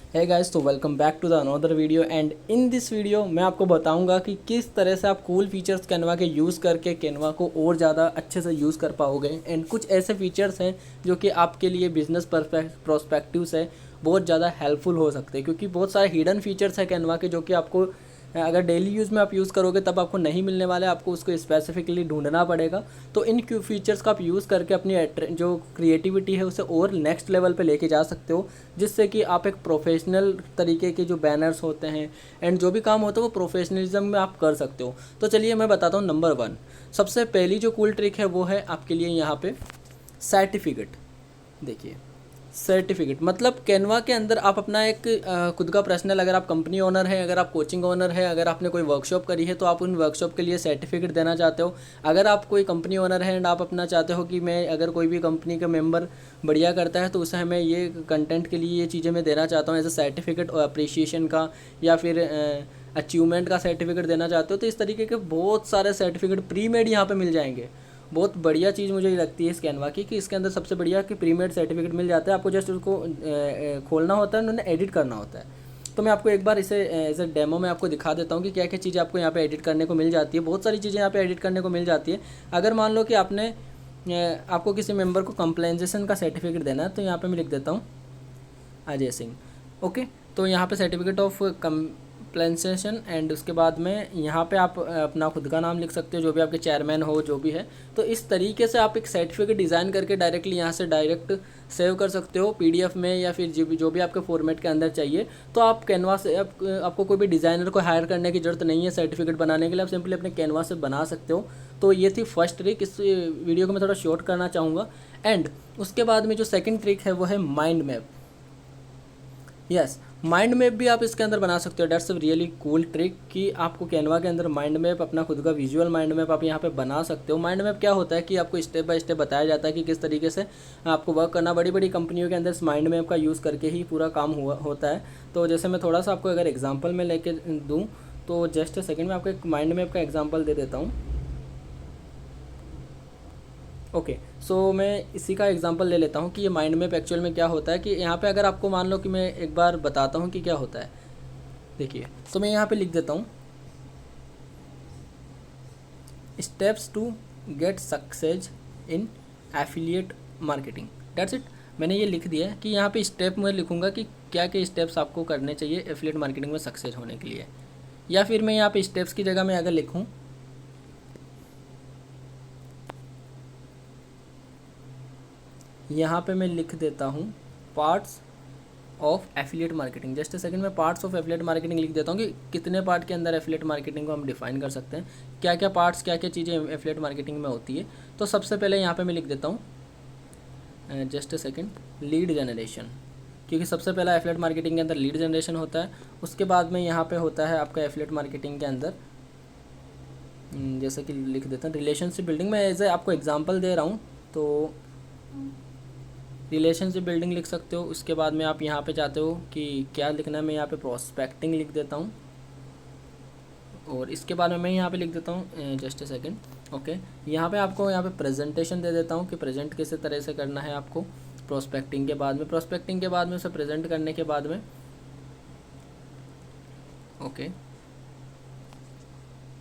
है गाइस, तो welcome back to the another video. And in this video मैं आपको बताऊंगा कि किस तरह से आप कूल फीचर्स कैनवा के यूज़ करके कैनवा को और ज़्यादा अच्छे से यूज़ कर पाओगे। एंड कुछ ऐसे फीचर्स हैं जो कि आपके लिए बिजनेस प्रोस्पेक्टिव से बहुत ज़्यादा हेल्पफुल हो सकते हैं, क्योंकि बहुत सारे हिडन फीचर्स हैं कैनवा के जो कि आपको अगर डेली यूज़ में आप यूज़ करोगे तब आपको नहीं मिलने वाले, आपको उसको स्पेसिफिकली ढूंढना पड़ेगा। तो इन फीचर्स का आप यूज़ करके अपनी जो क्रिएटिविटी है उसे और नेक्स्ट लेवल पे लेके जा सकते हो, जिससे कि आप एक प्रोफेशनल तरीके के जो बैनर्स होते हैं एंड जो भी काम होता है वो प्रोफेशनलिज्म में आप कर सकते हो। तो चलिए मैं बताता हूँ। नंबर 1, सबसे पहली जो कूल ट्रिक है वो है आपके लिए यहाँ पे सर्टिफिकेट। देखिए, सर्टिफिकेट मतलब कैनवा के अंदर आप अपना एक खुद का पर्सनल, अगर आप कंपनी ओनर है, अगर आप कोचिंग ओनर है, अगर आपने कोई वर्कशॉप करी है तो आप उन वर्कशॉप के लिए सर्टिफिकेट देना चाहते हो। अगर आप कोई कंपनी ओनर है एंड आप अपना चाहते हो कि मैं अगर कोई भी कंपनी का मेंबर बढ़िया करता है तो उसे हमें ये कंटेंट के लिए ये चीज़ें मैं देना चाहता हूँ, एज ए सर्टिफिकेट और अप्रिसिएशन का या फिर अचीवमेंट का सर्टिफिकेट देना चाहते हो, तो इस तरीके के बहुत सारे सर्टिफिकेट प्री मेड यहाँ पे मिल जाएंगे। बहुत बढ़िया चीज़ मुझे लगती है इस कैनवा की कि इसके अंदर सबसे बढ़िया कि प्रीमेड सर्टिफिकेट मिल जाता है। आपको जस्ट उसको खोलना होता है, उन्होंने एडिट करना होता है। तो मैं आपको एक बार इसे एज ए डेमो में आपको दिखा देता हूँ कि क्या क्या चीज़ें आपको यहाँ पे एडिट करने को मिल जाती है। बहुत सारी चीज़ें यहाँ पे एडिट करने को मिल जाती है। अगर मान लो कि आपको किसी मेंबर को कंप्लेंसेशन का सर्टिफिकेट देना है, तो यहाँ पर मैं लिख देता हूँ अजय सिंह। ओके, तो यहाँ पे सर्टिफिकेट ऑफ कंप्लेंसेशन एंड उसके बाद में यहाँ पे आप अपना खुद का नाम लिख सकते हो, जो भी आपके चेयरमैन हो जो भी है। तो इस तरीके से आप एक सर्टिफिकेट डिज़ाइन करके डायरेक्टली यहाँ से डायरेक्ट सेव कर सकते हो पीडीएफ में, या फिर जो भी आपके फॉर्मेट के अंदर चाहिए। तो आप कैनवा से आपको कोई भी डिज़ाइनर को हायर करने की ज़रूरत नहीं है सर्टिफिकेट बनाने के लिए, आप सिंपली अपने कैनवा से बना सकते हो। तो ये थी फर्स्ट ट्रिक। इस वीडियो को मैं थोड़ा शॉर्ट करना चाहूँगा। एंड उसके बाद में जो सेकेंड ट्रिक है वो है mind map. Yes, mind map भी आप इसके अंदर बना सकते हो। Dates a really cool trick कि आपको कैनवा के अंदर माइंड मैप, अपना खुद का विजुअल माइंड मैप आप यहाँ पे बना सकते हो। माइंड मैप क्या होता है कि आपको स्टेप बाय स्टेप बताया जाता है कि किस तरीके से आपको वर्क करना। बड़ी बड़ी कंपनियों के अंदर इस माइंड मैप का यूज़ करके ही पूरा काम होता है। तो जैसे मैं थोड़ा सा आपको अगर एग्जाम्पल में लेके दूँ तो जस्ट सेकेंड में आपको एक माइंड मैप का एग्जाम्पल दे देता हूँ। ओके, सो मैं इसी का एग्जांपल ले लेता हूँ कि ये माइंड मैप एक्चुअल में क्या होता है। कि यहाँ पे अगर आपको मान लो कि मैं एक बार बताता हूँ कि क्या होता है। देखिए, तो मैं यहाँ पे लिख देता हूँ steps to get success in affiliate marketing. That's it. मैंने ये लिख दिया है कि यहाँ पे स्टेप मैं लिखूँगा कि क्या क्या स्टेप्स आपको करने चाहिए एफिलिएट मार्केटिंग में सक्सेस होने के लिए। या फिर मैं यहाँ पे स्टेप्स की जगह में अगर लिखूँ, यहाँ पे मैं लिख देता हूँ parts of affiliate marketing. Just second में पार्ट्स ऑफ एफिलिएट मार्केटिंग लिख देता हूँ कि कितने पार्ट के अंदर एफिलिएट मार्केटिंग को हम डिफाइन कर सकते हैं, क्या क्या पार्ट्स, क्या क्या चीज़ें एफिलिएट मार्केटिंग में होती है। तो सबसे पहले यहाँ पे मैं लिख देता हूँ जस्ट सेकंड लीड जनरेशन, क्योंकि सबसे पहला एफिलिएट मार्केटिंग के अंदर लीड जनरेशन होता है। उसके बाद में यहाँ पे होता है आपका एफिलिएट मार्केटिंग के अंदर जैसे कि लिख देता हूँ रिलेशनशिप बिल्डिंग। मैं एज ए आपको एग्जाम्पल दे रहा हूँ तो रिलेशनशिप बिल्डिंग लिख सकते हो। उसके बाद में आप यहाँ पे चाहते हो कि क्या लिखना है, मैं यहाँ पे प्रोस्पेक्टिंग लिख देता हूँ। और इसके बाद में मैं यहाँ पे लिख देता हूँ जस्ट ए सेकेंड। ओके, यहाँ पे आपको यहाँ पे प्रेजेंटेशन दे देता हूँ कि प्रेजेंट किस तरह से करना है आपको प्रोस्पेक्टिंग के बाद में। प्रोस्पेक्टिंग के बाद में उसे प्रेजेंट करने के बाद में ओके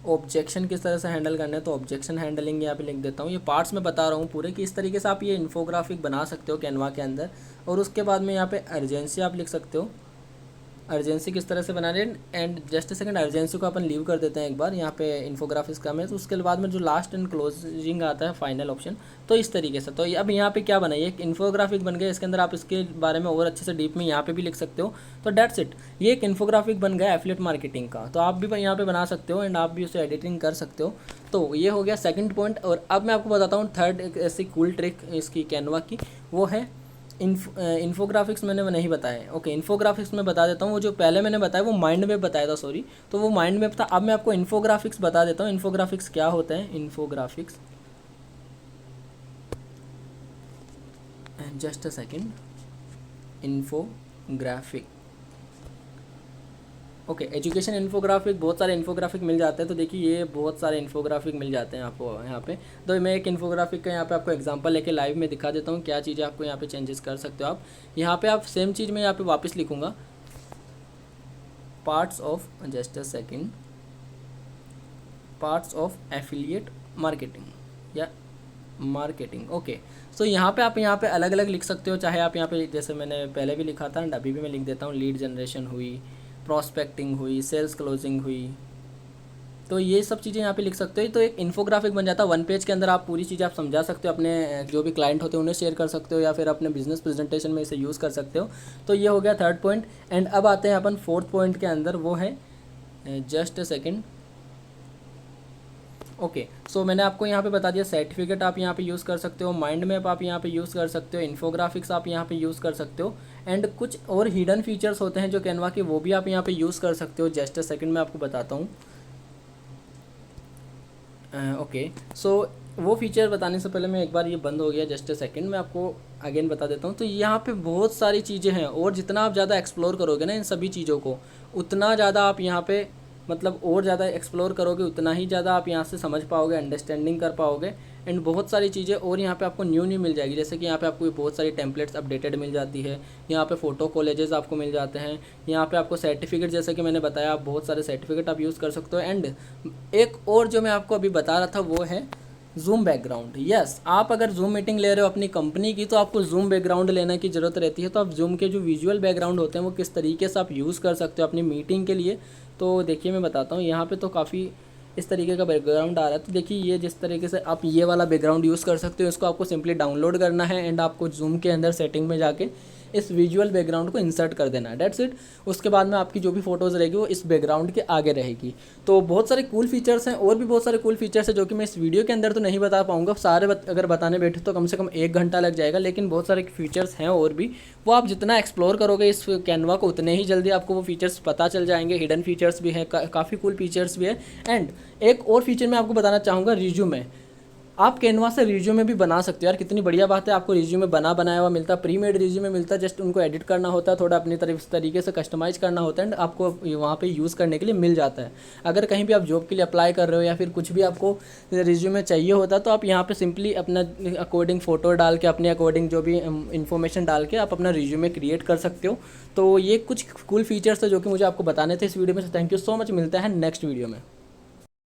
ऑब्जेक्शन किस तरह से हैंडल करना है, तो ऑब्जेक्शन हैंडलिंग यहाँ पे लिख देता हूँ। ये पार्ट्स में बता रहा हूँ पूरे कि इस तरीके से आप ये इन्फोग्राफिक बना सकते हो कैनवा के अंदर। और उसके बाद में यहाँ पे अर्जेंसी आप लिख सकते हो, अर्जेंसी किस तरह से बनाने। एंड जस्ट सेकंड, अर्जेंसी को अपन लीव कर देते हैं एक बार यहाँ पे इन्फोग्राफिक्स का में। तो उसके बाद में जो लास्ट एंड क्लोजिंग आता है फाइनल ऑप्शन, तो इस तरीके से। तो अब यहाँ पे क्या बना, ये एक इन्फोग्राफिक बन गया। इसके अंदर आप इसके बारे में और अच्छे से डीप में यहाँ पे भी लिख सकते हो। तो डेट्स इट, ये एक इन्फोग्राफिक बन गया एफिलिएट मार्केटिंग का। तो आप भी यहाँ पे बना सकते हो एंड आप भी उसे एडिटिंग कर सकते हो। तो ये हो गया सेकंड पॉइंट। और अब मैं आपको बताता हूँ थर्ड एक ऐसी कूल ट्रिक इसकी कैनवा की, वो है इन्फोग्राफिक्स। मैंने वो नहीं बताया। ओके, इन्फोग्राफिक्स में बता देता हूँ। वो जो पहले मैंने बताया वो माइंड मैप बताया था, सॉरी, तो वो माइंड मैप था। अब मैं आपको इन्फोग्राफिक्स बता देता हूँ। इन्फोग्राफिक्स क्या होता है, infographics just a second, infographic. Okay, education infographic, बहुत सारे इन्फोग्राफिक मिल जाते हैं। तो देखिए ये बहुत सारे इन्फोग्राफिक मिल जाते हैं आपको यहाँ पे। तो मैं एक इन्फोग्राफिक का यहाँ पे आपको एग्जांपल लेके लाइव में दिखा देता हूँ क्या चीज़ें आपको यहाँ पे चेंजेस कर सकते हो आप। यहाँ पे आप सेम चीज़ में यहाँ पे वापस लिखूँगा parts of, just a second, parts of affiliate marketing या मार्केटिंग। ओके, सो यहाँ पे आप यहाँ पे अलग अलग लिख सकते हो, चाहे आप यहाँ पे जैसे मैंने पहले भी लिखा था एंड अभी भी मैं लिख देता हूँ, लीड जनरेशन हुई, प्रॉस्पेक्टिंग हुई, सेल्स क्लोजिंग हुई, तो ये सब चीज़ें यहाँ पे लिख सकते हो। तो एक इन्फोग्राफिक बन जाता है, 1 पेज के अंदर आप पूरी चीज़ें आप समझा सकते हो, अपने जो भी क्लाइंट होते हैं उन्हें शेयर कर सकते हो या फिर अपने बिजनेस प्रेजेंटेशन में इसे यूज़ कर सकते हो। तो ये हो गया 3rd पॉइंट। एंड अब आते हैं अपन 4th पॉइंट के अंदर, वो है जस्ट अ सेकेंड। ओके, सो मैंने आपको यहाँ पे बता दिया, सर्टिफिकेट आप यहाँ पे यूज़ कर सकते हो, माइंड मैप आप यहाँ पे यूज़ कर सकते हो, इन्फोग्राफिक्स आप यहाँ पे यूज़ कर सकते हो, एंड कुछ और हिडन फीचर्स होते हैं जो कैनवा के, वो भी आप यहाँ पे यूज़ कर सकते हो। जस्ट अ सेकंड मैं आपको बताता हूँ। ओके, सो वो फीचर बताने से पहले मैं एक बार, ये बंद हो गया, जस्ट अ सेकंड मैं आपको अगेन बता देता हूँ। तो यहाँ पे बहुत सारी चीज़ें हैं और जितना आप ज़्यादा एक्सप्लोर करोगे ना इन सभी चीज़ों को, उतना ज़्यादा आप यहाँ पे मतलब और ज़्यादा एक्सप्लोर करोगे, उतना ही ज़्यादा आप यहाँ से समझ पाओगे, अंडरस्टैंडिंग कर पाओगे, एंड बहुत सारी चीज़ें और यहाँ पे आपको न्यू मिल जाएगी। जैसे कि यहाँ पे आपको बहुत सारी टेम्पलेट्स अपडेटेड मिल जाती है, यहाँ पे फ़ोटो कॉलेजेस आपको मिल जाते हैं, यहाँ पे आपको सर्टिफिकेट, जैसे कि मैंने बताया, आप बहुत सारे सर्टिफिकेट आप यूज़ कर सकते हो। एंड एक और जो मैं आपको अभी बता रहा था वो है जूम बैकग्राउंड। यस, आप अगर जूम मीटिंग ले रहे हो अपनी कंपनी की, तो आपको जूम बैकग्राउंड लेने की ज़रूरत रहती है। तो आप जूम के जो विजुअल बैकग्राउंड होते हैं वो किस तरीके से आप यूज़ कर सकते हो अपनी मीटिंग के लिए, तो देखिए मैं बताता हूँ। यहाँ पे तो काफ़ी इस तरीके का बैकग्राउंड आ रहा है, तो देखिए ये जिस तरीके से आप ये वाला बैकग्राउंड यूज़ कर सकते हो, इसको आपको सिंपली डाउनलोड करना है एंड आपको जूम के अंदर सेटिंग में जाके इस विजुअल बैकग्राउंड को इंसर्ट कर देना है, डेट्स इट। उसके बाद में आपकी जो भी फोटोज़ रहेगी वो इस बैकग्राउंड के आगे रहेगी। तो बहुत सारे कूल फीचर्स हैं, और भी बहुत सारे कूल फीचर्स हैं जो कि मैं इस वीडियो के अंदर तो नहीं बता पाऊंगा सारे। अगर बताने बैठे तो कम से कम 1 घंटा लग जाएगा, लेकिन बहुत सारे फीचर्स हैं और भी, वो आप जितना एक्सप्लोर करोगे इस कैनवा को, उतने ही जल्दी आपको वो फीचर्स पता चल जाएंगे। हिडन फीचर्स भी हैं, काफ़ी कूल फीचर्स भी है। एंड एक और फीचर मैं आपको बताना चाहूँगा, रिज्यूमे। आप कैनवा से रिज्यूमे भी बना सकते हो यार, कितनी बढ़िया बात है। आपको रिज्यूमे बनाया हुआ मिलता है, प्री मेड रिज्यूमे मिलता है, जस्ट उनको एडिट करना होता है, थोड़ा अपनी तरीके से कस्टमाइज़ करना होता है, एंड आपको वहाँ पे यूज़ करने के लिए मिल जाता है। अगर कहीं भी आप जॉब के लिए अप्लाई कर रहे हो या फिर कुछ भी आपको रिज्यूमे चाहिए होता है, तो आप यहाँ पे सिंपली अपना अकॉर्डिंग फ़ोटो डाल के, अपने अकॉर्डिंग जो भी इन्फॉर्मेशन डाल के आप अपना रिज्यूमे क्रिएट कर सकते हो। तो ये कुछ कूल फीचर्स है जो कि मुझे आपको बताने थे इस वीडियो में। थैंक यू सो मच, मिलता है नेक्स्ट वीडियो में।